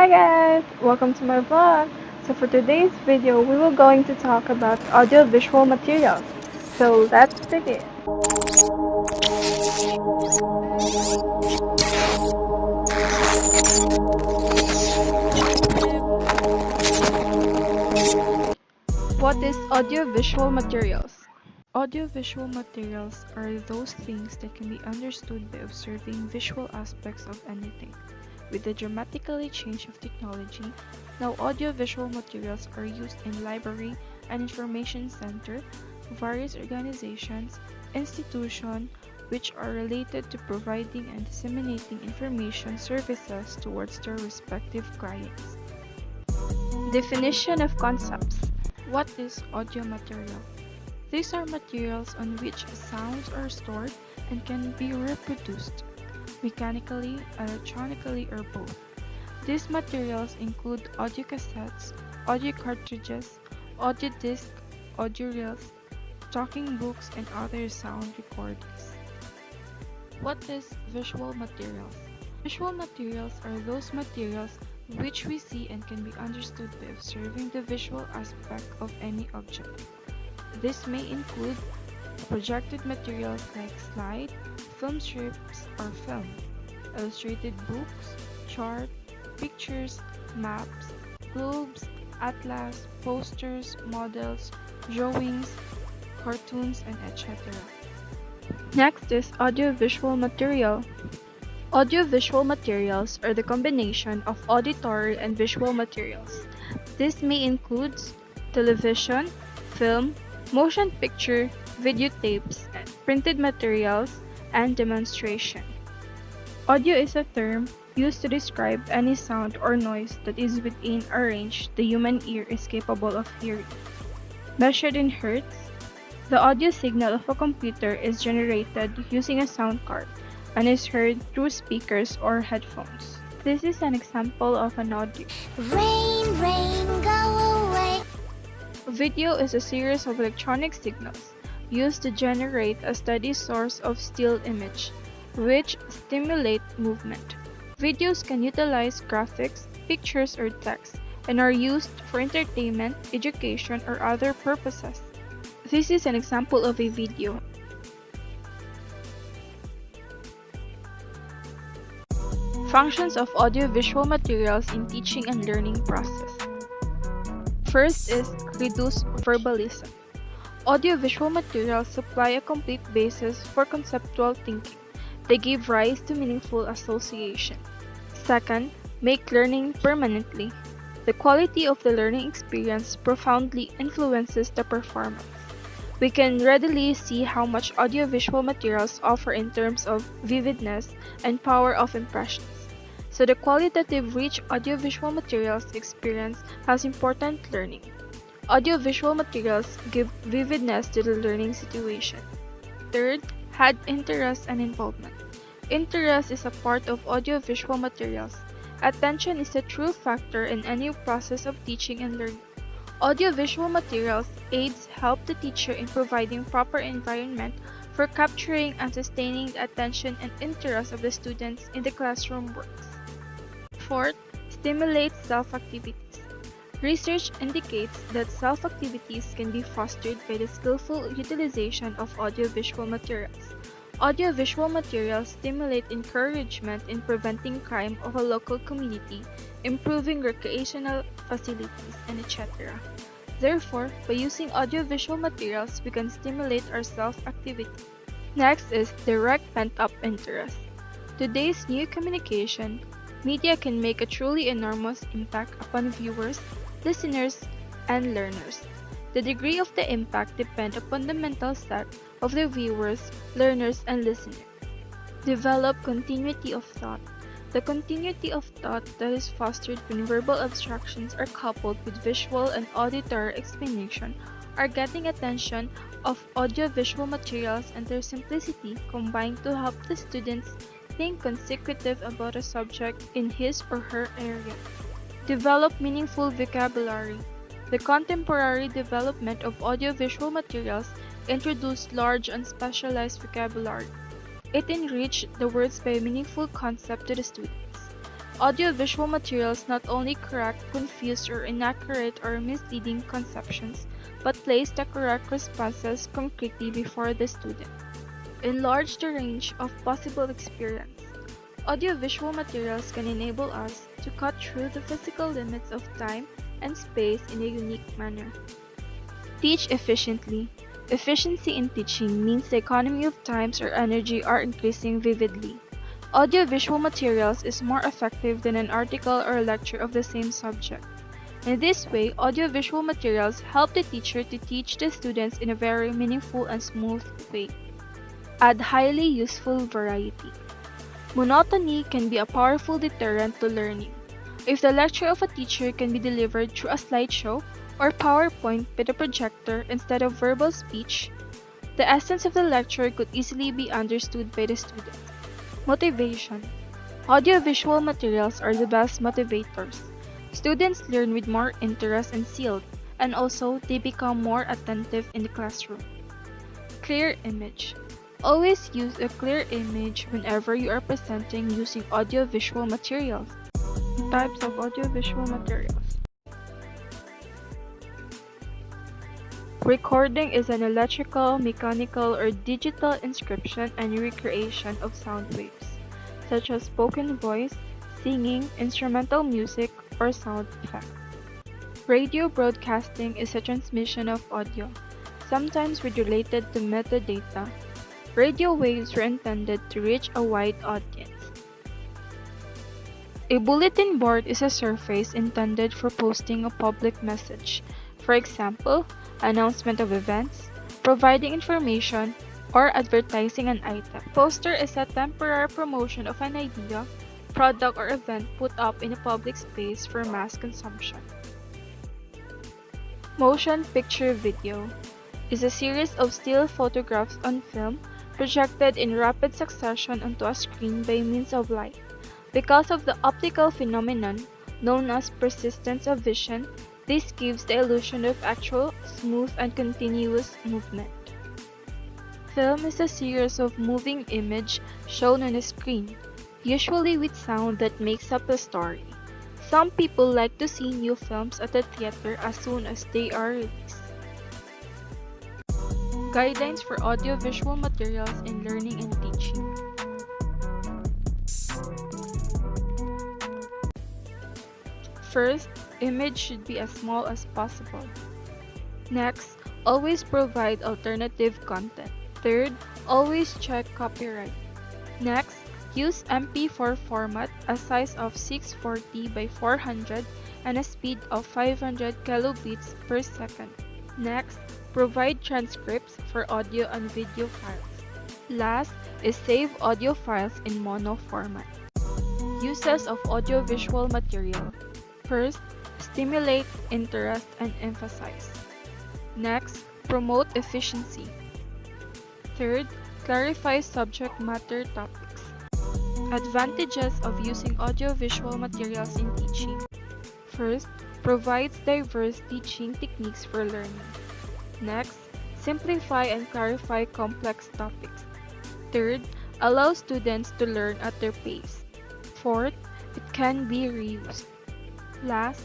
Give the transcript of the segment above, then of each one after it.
Hi guys! Welcome to my vlog. So for today's video, we will going to talk about audiovisual materials. So let's begin. What is audiovisual materials? Audiovisual materials are those things that can be understood by observing visual aspects of anything. With the dramatically change of technology, now audiovisual materials are used in library and information center, various organizations, institutions, which are related to providing and disseminating information services towards their respective clients. Definition of concepts. What is audio material? These are materials on which sounds are stored and can be reproduced mechanically, electronically, or both. These materials include audio cassettes, audio cartridges, audio discs, audio reels, talking books, and other sound recordings. What is visual materials? Visual materials are those materials which we see and can be understood by observing the visual aspect of any object. This may include projected materials like slide, film strips or film, illustrated books, chart, pictures, maps, globes, atlas, posters, models, drawings, cartoons, and etc. Next is audiovisual material. Audiovisual materials are the combination of auditory and visual materials. This may include television, film, motion picture, videotapes, printed materials, and demonstration. Audio is a term used to describe any sound or noise that is within a range the human ear is capable of hearing. Measured in hertz, the audio signal of a computer is generated using a sound card and is heard through speakers or headphones. This is an example of an audio. Rain, rain, go away. Video is a series of electronic signals used to generate a steady source of still image, which stimulate movement. Videos can utilize graphics, pictures, or text, and are used for entertainment, education, or other purposes. This is an example of a video. Functions of audiovisual materials in teaching and learning process. First is reduce verbalism. Audiovisual materials supply a complete basis for conceptual thinking. They give rise to meaningful association. Second, make learning permanently. The quality of the learning experience profoundly influences the performance. We can readily see how much audiovisual materials offer in terms of vividness and power of impressions. So the qualitative rich audiovisual materials experience has important learning. Audiovisual materials give vividness to the learning situation. Third, had interest and involvement. Interest is a part of audiovisual materials. Attention is a true factor in any process of teaching and learning. Audiovisual materials aids help the teacher in providing proper environment for capturing and sustaining the attention and interest of the students in the classroom works. Fourth, stimulates self-activities. Research indicates that self-activities can be fostered by the skillful utilization of audiovisual materials. Audiovisual materials stimulate encouragement in preventing crime of a local community, improving recreational facilities, and etc. Therefore, by using audiovisual materials, we can stimulate our self-activity. Next is direct pent-up interest. Today's new communication, media can make a truly enormous impact upon viewers, listeners, and learners. The degree of the impact depends upon the mental set of the viewers, learners, and listeners. Develop continuity of thought. The continuity of thought that is fostered when verbal abstractions are coupled with visual and auditory explanation are getting attention of audiovisual materials and their simplicity combined to help the students think consecutive about a subject in his or her area. Develop meaningful vocabulary. The contemporary development of audiovisual materials introduced large and specialized vocabulary. It enriched the words by a meaningful concept to the students. Audiovisual materials not only correct confused or inaccurate or misleading conceptions, but place the correct responses concretely before the student. Enlarge the range of possible experience. Audiovisual materials can enable us to cut through the physical limits of time and space in a unique manner. Teach efficiently. Efficiency in teaching means the economy of time or energy are increasing vividly. Audiovisual materials is more effective than an article or a lecture of the same subject. In this way, audiovisual materials help the teacher to teach the students in a very meaningful and smooth way. Add highly useful variety. Monotony can be a powerful deterrent to learning. If the lecture of a teacher can be delivered through a slideshow or PowerPoint with a projector instead of verbal speech, the essence of the lecture could easily be understood by the student. Motivation. Audiovisual materials are the best motivators. Students learn with more interest and zeal, and also they become more attentive in the classroom. Clear image. Always use a clear image whenever you are presenting using audiovisual materials. Types of audiovisual materials. Recording is an electrical, mechanical, or digital inscription and recreation of sound waves, such as spoken voice, singing, instrumental music, or sound effects. Radio broadcasting is a transmission of audio, sometimes with related to metadata. Radio waves were intended to reach a wide audience. A bulletin board is a surface intended for posting a public message, for example, announcement of events, providing information, or advertising an item. Poster is a temporary promotion of an idea, product, or event put up in a public space for mass consumption. Motion picture video is a series of still photographs on film projected in rapid succession onto a screen by means of light. Because of the optical phenomenon known as persistence of vision, this gives the illusion of actual, smooth, and continuous movement. Film is a series of moving image shown on a screen, usually with sound that makes up the story. Some people like to see new films at the theater as soon as they are released. Guidelines for audiovisual materials in learning and teaching. First, image should be as small as possible. Next, always provide alternative content. Third, always check copyright. Next, use MP4 format, a size of 640 by 400 and a speed of 500 kilobits per second. Next, provide transcripts for audio and video files. Last is save audio files in mono format. Uses of audiovisual material. First, stimulate interest and emphasize. Next, promote efficiency. Third, clarify subject matter topics. Advantages of using audiovisual materials in teaching. First, provides diverse teaching techniques for learning. Next, simplify and clarify complex topics. Third, allow students to learn at their pace. Fourth, it can be reused. Last,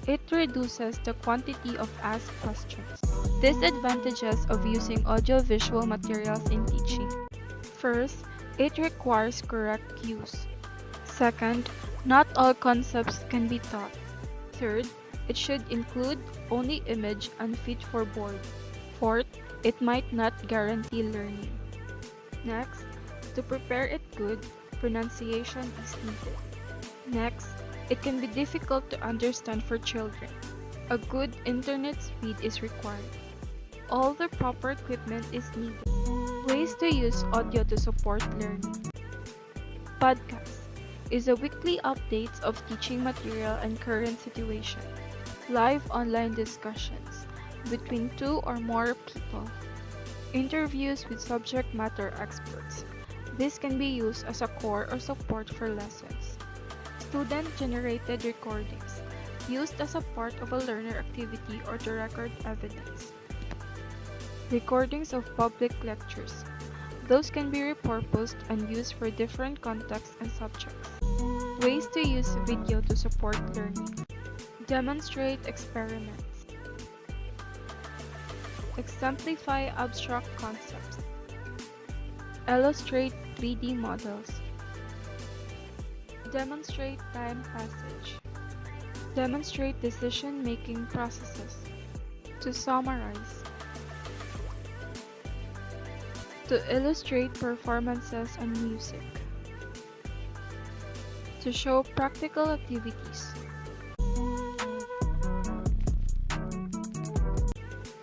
it reduces the quantity of asked questions. Disadvantages of using audiovisual materials in teaching. First, it requires correct use. Second, not all concepts can be taught. Third, it should include only image and fit for board. Fourth, it might not guarantee learning. Next, to prepare it good, pronunciation is needed. Next, it can be difficult to understand for children. A good internet speed is required. All the proper equipment is needed. Ways to use audio to support learning. Podcast is a weekly updates of teaching material and current situation. Live online discussions between two or more people. Interviews with subject matter experts. This can be used as a core or support for lessons. Student-generated recordings, used as a part of a learner activity or to record evidence. Recordings of public lectures. Those can be repurposed and used for different contexts and subjects. Ways to use video to support learning. Demonstrate experiments. Exemplify abstract concepts. Illustrate 3D models. Demonstrate time passage. Demonstrate decision-making processes. To summarize. To illustrate performances and music. To show practical activities.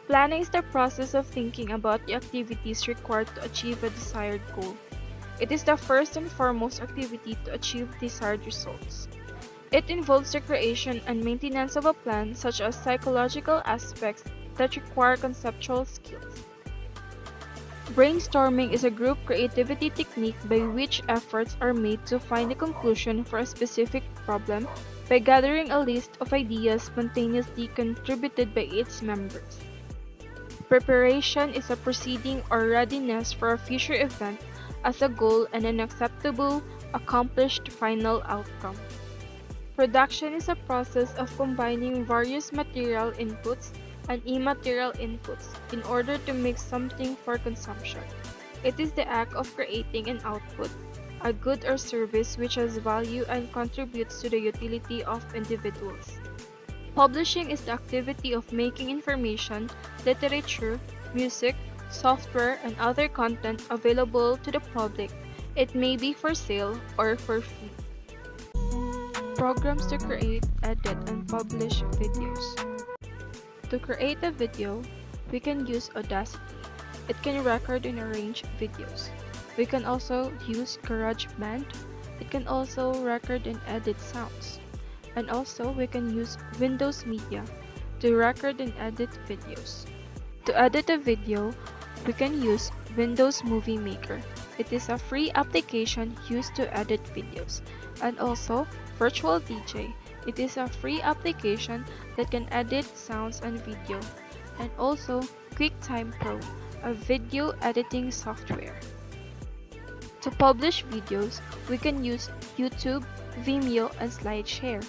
Planning is the process of thinking about the activities required to achieve a desired goal. It is the first and foremost activity to achieve desired results. It involves the creation and maintenance of a plan, such as psychological aspects that require conceptual skills. Brainstorming is a group creativity technique by which efforts are made to find a conclusion for a specific problem by gathering a list of ideas spontaneously contributed by its members. Preparation is a proceeding or readiness for a future event as a goal and an acceptable, accomplished final outcome. Production is a process of combining various material inputs and immaterial inputs in order to make something for consumption. It is the act of creating an output, a good or service which has value and contributes to the utility of individuals. Publishing is the activity of making information, literature, music, software, and other content available to the public. It may be for sale or for free. Programs to create, edit, and publish videos. To create a video, we can use Audacity. It can record and arrange videos. We can also use GarageBand. It can also record and edit sounds. And also, we can use Windows Media to record and edit videos. To edit a video, we can use Windows Movie Maker. It is a free application used to edit videos. And also, Virtual DJ. It is a free application that can edit sounds and video. And also, QuickTime Pro, a video editing software. To publish videos, we can use YouTube, Vimeo, and SlideShare.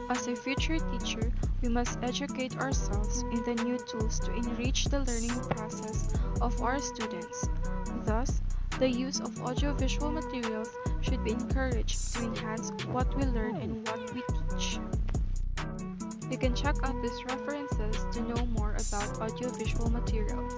As a future teacher, we must educate ourselves in the new tools to enrich the learning process of our students. Thus, the use of audiovisual materials should be encouraged to enhance what we learn and what we teach. You can check out these references to know more about audiovisual materials.